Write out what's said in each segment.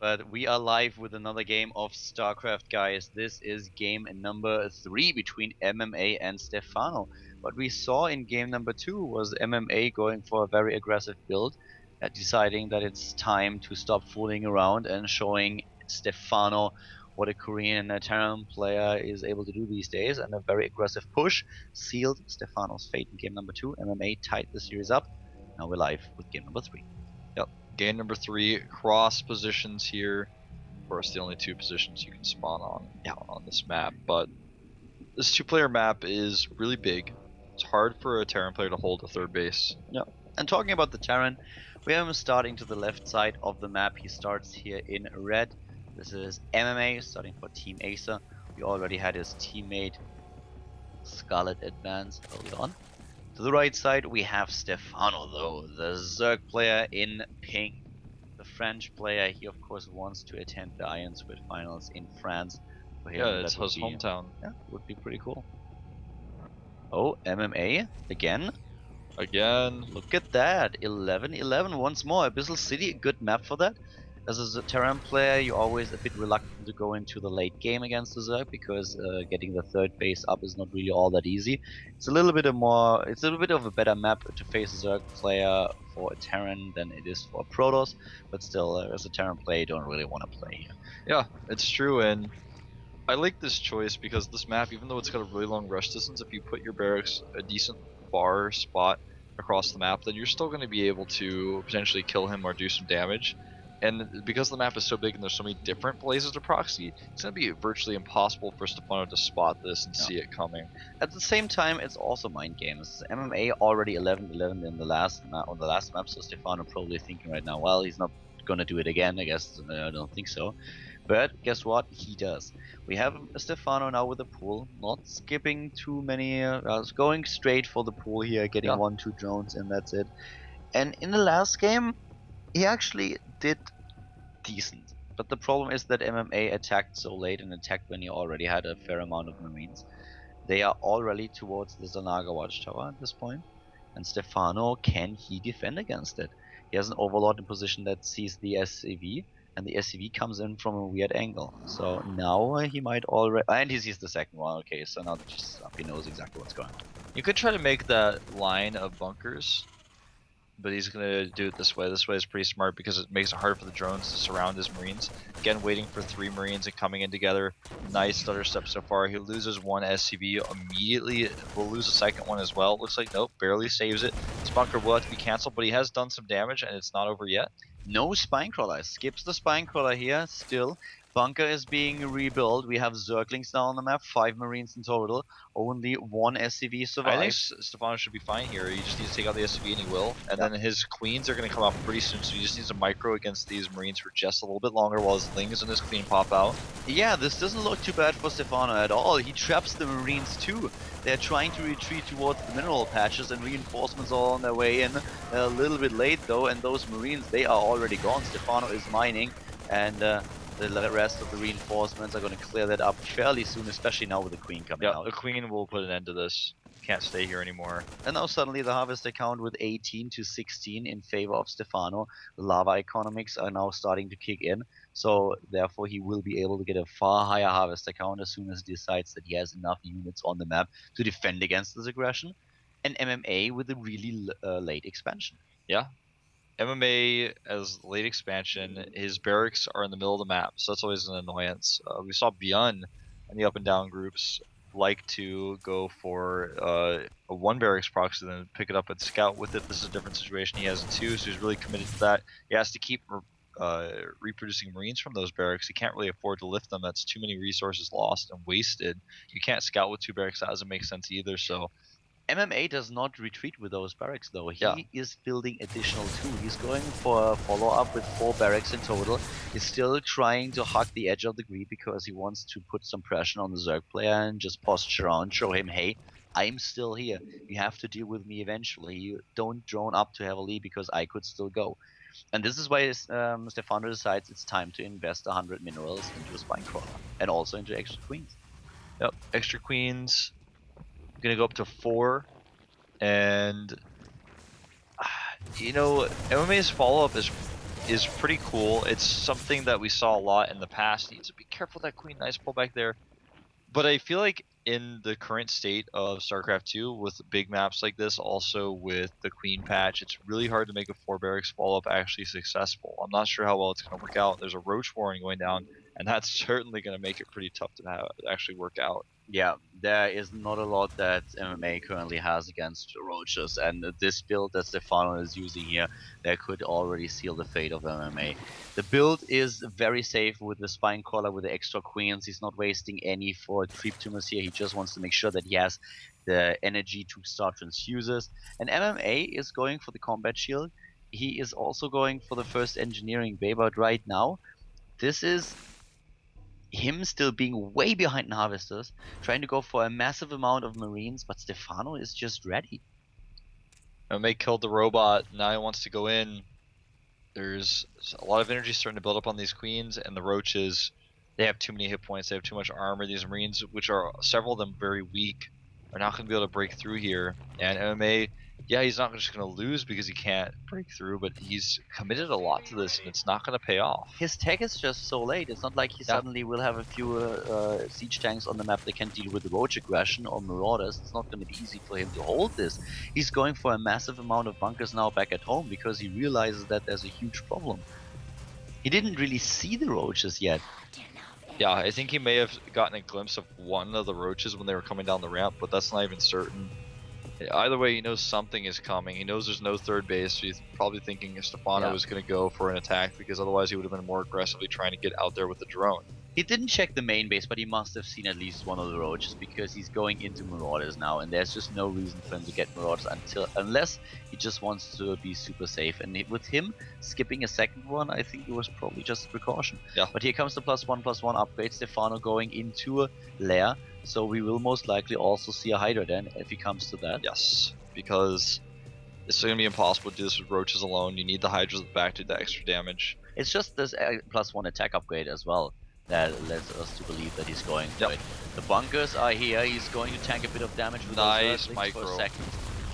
But we are live with another game of StarCraft, guys. This is game number 3 between MMA and Stephano. What we saw in game number 2 was MMA going for a very aggressive build, deciding that it's time to stop fooling around and showing Stephano what a Korean Terran player is able to do these days, and a very aggressive push sealed Stephano's fate in game number 2. MMA tied the series up. Now we're live with game number 3. Game number 3, cross positions here. Of course, the only two positions you can spawn on this map. But this two-player map is really big. It's hard for a Terran player to hold a third base. Yeah. And talking about the Terran, we have him starting to the left side of the map. He starts here in red. This is MMA starting for Team Acer. We already had his teammate Scarlet advance early on. To the right side, we have Stephano, though, the Zerg player in pink. The French player, he of course wants to attend the IronSquid finals in France. For him, Yeah, it's his hometown. Yeah, would be pretty cool. Oh, MMA again. Look at that, 11-11 once more. Abyssal City, a good map for that. As a Terran player, you're always a bit reluctant to go into the late game against the Zerg because getting the third base up is not really all that easy. It's a little bit of a better map to face a Zerg player for a Terran than it is for a Protoss, but still, as a Terran player, you don't really want to play here. Yeah, it's true, and I like this choice because this map, even though it's got a really long rush distance, if you put your barracks a decent far spot across the map, then you're still going to be able to potentially kill him or do some damage. And because the map is so big and there's so many different places to proxy, it's going to be virtually impossible for Stephano to spot this and see it coming. At the same time, it's also mind games. MMA already 11-11 in the last on the last map, so Stephano probably thinking right now, well, he's not going to do it again. I guess I don't think so. But guess what? He does. We have Stephano now with the pool, not skipping too many, going straight for the pool here, getting 1-2 drones, and that's it. And in the last game, he actually did decent. But the problem is that MMA attacked so late and attacked when he already had a fair amount of Marines. They are already towards the Zanaga watchtower at this point. And Stephano, can he defend against it? He has an Overlord in position that sees the SCV, and the SCV comes in from a weird angle. So now he might already... And he sees the second one. Okay, so now he knows exactly what's going on. You could try to make that line of bunkers, but he's going to do it this way. This way is pretty smart because it makes it hard for the drones to surround his Marines. Again, waiting for 3 Marines and coming in together. Nice stutter step so far. He loses 1 SCV immediately. Will lose a second one as well. Looks like, nope, barely saves it. His bunker will have to be cancelled, but he has done some damage and it's not over yet. No Spinecrawler. Skips the Spinecrawler here still. Bunker is being rebuilt. We have Zerglings now on the map, 5 Marines in total. Only 1 SCV survives. I think Stephano should be fine here. He just needs to take out the SCV and he will. And then his Queens are going to come out pretty soon, so he just needs to micro against these Marines for just a little bit longer while his Lings and his Queen pop out. Yeah, this doesn't look too bad for Stephano at all. He traps the Marines too. They're trying to retreat towards the mineral patches and reinforcements are on their way in. A little bit late though, and those Marines, they are already gone. Stephano is mining, and the rest of the reinforcements are going to clear that up fairly soon, especially now with the Queen coming out. Yeah, the Queen will put an end to this. Can't stay here anymore. And now suddenly the harvest account with 18-16 in favor of Stephano. The lava economics are now starting to kick in, so therefore he will be able to get a far higher harvest account as soon as he decides that he has enough units on the map to defend against this aggression. And MMA with a really late expansion. Yeah. MMA as late expansion, his barracks are in the middle of the map, so that's always an annoyance. We saw Beyond in the up and down groups like to go for a 1 barracks proxy, then pick it up and scout with it. This is a different situation. He has a 2, so he's really committed to that. He has to keep reproducing Marines from those barracks. He can't really afford to lift them. That's too many resources lost and wasted. You can't scout with 2 barracks. That doesn't make sense either. So MMA does not retreat with those barracks though. He is building additional 2. He's going for a follow-up with 4 barracks in total. He's still trying to hug the edge of the grid because he wants to put some pressure on the Zerg player and just posture around, show him, hey, I'm still here. You have to deal with me eventually. You don't drone up too heavily because I could still go. And this is why Stephano decides it's time to invest 100 minerals into a Spinecrawler and also into extra Queens. Yep, extra Queens. Gonna go up to 4, and you know, MMA's follow-up is is pretty cool. It's something that we saw a lot in the past. You need to be careful with that queen. Nice pull back there. But I feel like in the current state of StarCraft 2, with big maps like this, also with the queen patch, it's really hard to make a 4 barracks follow-up actually successful. I'm not sure how well it's going to work out. There's a roach warring going down, and that's certainly going to make it pretty tough to actually work out. Yeah, there is not a lot that MMA currently has against roaches, and this build that Stephano is using here, that could already seal the fate of MMA. The build is very safe with the spine collar, with the extra queens. He's not wasting any for creep tumors here. He just wants to make sure that he has the energy to start transfuses. And MMA is going for the combat shield. He is also going for the first engineering bay, but right now, this is him still being way behind in harvesters, trying to go for a massive amount of marines, but Stephano is just ready. MMA killed the robot. Now he wants to go in. There's a lot of energy starting to build up on these queens, and the roaches, they have too many hit points. They have too much armor. These marines, which are several of them very weak, are not going to be able to break through here. And MMA, yeah, he's not just going to lose because he can't break through, but he's committed a lot to this, and it's not going to pay off. His tech is just so late. It's not like he suddenly will have a few siege tanks on the map that can deal with the roach aggression or marauders. It's not going to be easy for him to hold this. He's going for a massive amount of bunkers now back at home because he realizes that there's a huge problem. He didn't really see the roaches yet. Yeah, I think he may have gotten a glimpse of one of the roaches when they were coming down the ramp, but that's not even certain. Either way, he knows something is coming. He knows there's no third base, so he's probably thinking Stephano was going to go for an attack, because otherwise he would have been more aggressively trying to get out there with the drone. He didn't check the main base, but he must have seen at least one of the roaches, because he's going into marauders now, and there's just no reason for him to get marauders unless he just wants to be super safe. And with him skipping a second one, I think it was probably just a precaution. Yeah. But here comes the +1/+1 upgrade. Stephano going into a lair, so we will most likely also see a Hydra then if he comes to that. Yes, because it's going to be impossible to do this with roaches alone. You need the Hydras back to do the extra damage. It's just this +1 attack upgrade as well that lets us to believe that he's going for it. The bunkers are here. He's going to tank a bit of damage with nice those micro. for a second.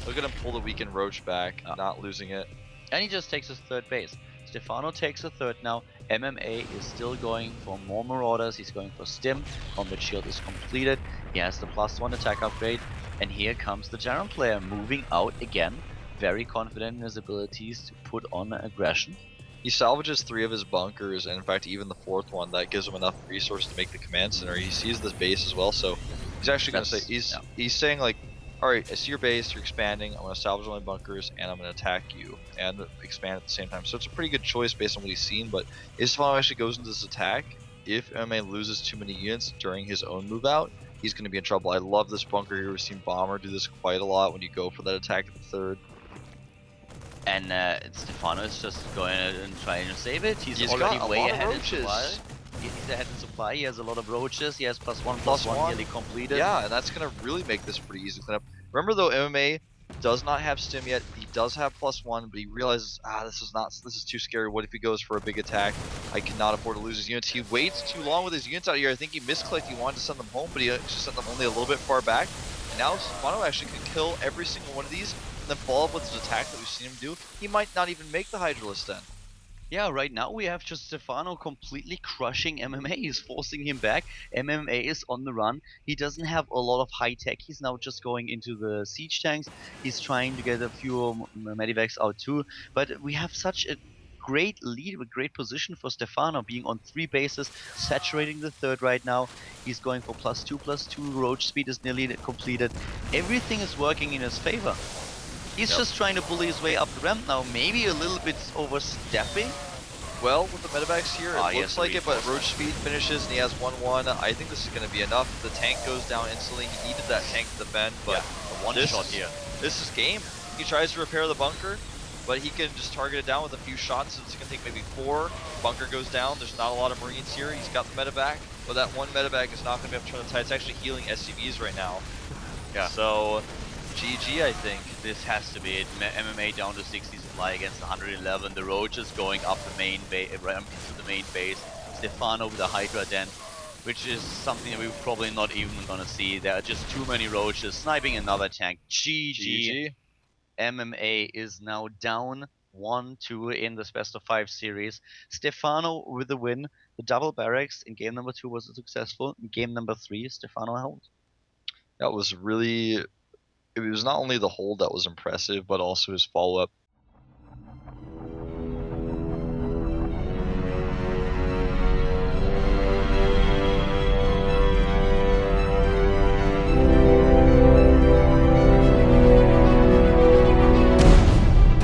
Look at him pull the weakened roach back, not losing it. And he just takes his third base. Stephano takes a third now. MMA is still going for more marauders. He's going for stim. Combat shield is completed. He has the +1 attack upgrade. And here comes the Jaren player moving out again. Very confident in his abilities to put on aggression. He salvages 3 of his bunkers, and in fact even the 4th one. That gives him enough resources to make the command center. He sees this base as well, so he's actually going to say, he's saying like, alright, I see your base, you're expanding, I'm going to salvage all my bunkers, and I'm going to attack you, and expand at the same time. So it's a pretty good choice based on what he's seen, but if Stephano actually goes into this attack, if MMA loses too many units during his own move out, he's going to be in trouble. I love this bunker here. We've seen Bomber do this quite a lot when you go for that attack at the third. And Stephano is just going and trying to save it. He's already way ahead in supply. He's ahead in supply. He has a lot of roaches. He has +1/+1 nearly completed. Yeah, and that's going to really make this pretty easy to clean up. Remember though, MMA does not have stim yet. He does have +1, but he realizes, this is too scary. What if he goes for a big attack? I cannot afford to lose his units. He waits too long with his units out here. I think he misclicked. He wanted to send them home, but he just sent them only a little bit far back. And now Stephano actually can kill every single one of these, then follow up with his attack that we've seen him do. He might not even make the Hydra list then. Yeah, right now we have just Stephano completely crushing MMA. He's forcing him back. MMA is on the run. He doesn't have a lot of high tech. He's now just going into the siege tanks. He's trying to get a few medivacs out too. But we have such a great lead, a great position for Stephano, being on 3 bases, saturating the third right now. He's going for +2/+2. Roach speed is nearly completed. Everything is working in his favor. He's just trying to bully his way up the ramp now, maybe a little bit overstepping. Well, with the medevacs here, it looks like it, but Roach speed finishes and he has 1-1. I think this is going to be enough. The tank goes down instantly. He needed that tank to defend, but one shot here. This is game. He tries to repair the bunker, but he can just target it down with a few shots. So it's going to take maybe 4. Bunker goes down. There's not a lot of Marines here. He's got the medevac, but that one medevac is not going to be able to turn the tide. It's actually healing SCVs right now. Yeah. So GG, I think. This has to be it. MMA down to 60 supply against 111. The roaches going up the main base, into the main base. Stephano with the Hydra den, which is something that we're probably not even gonna see. There are just too many roaches sniping another tank. GG. MMA is now down 1-2 in this best of 5 series. Stephano with the win. The double barracks in game number 2 was successful. In game number 3, Stephano held. That was really. It was not only the hold that was impressive, but also his follow up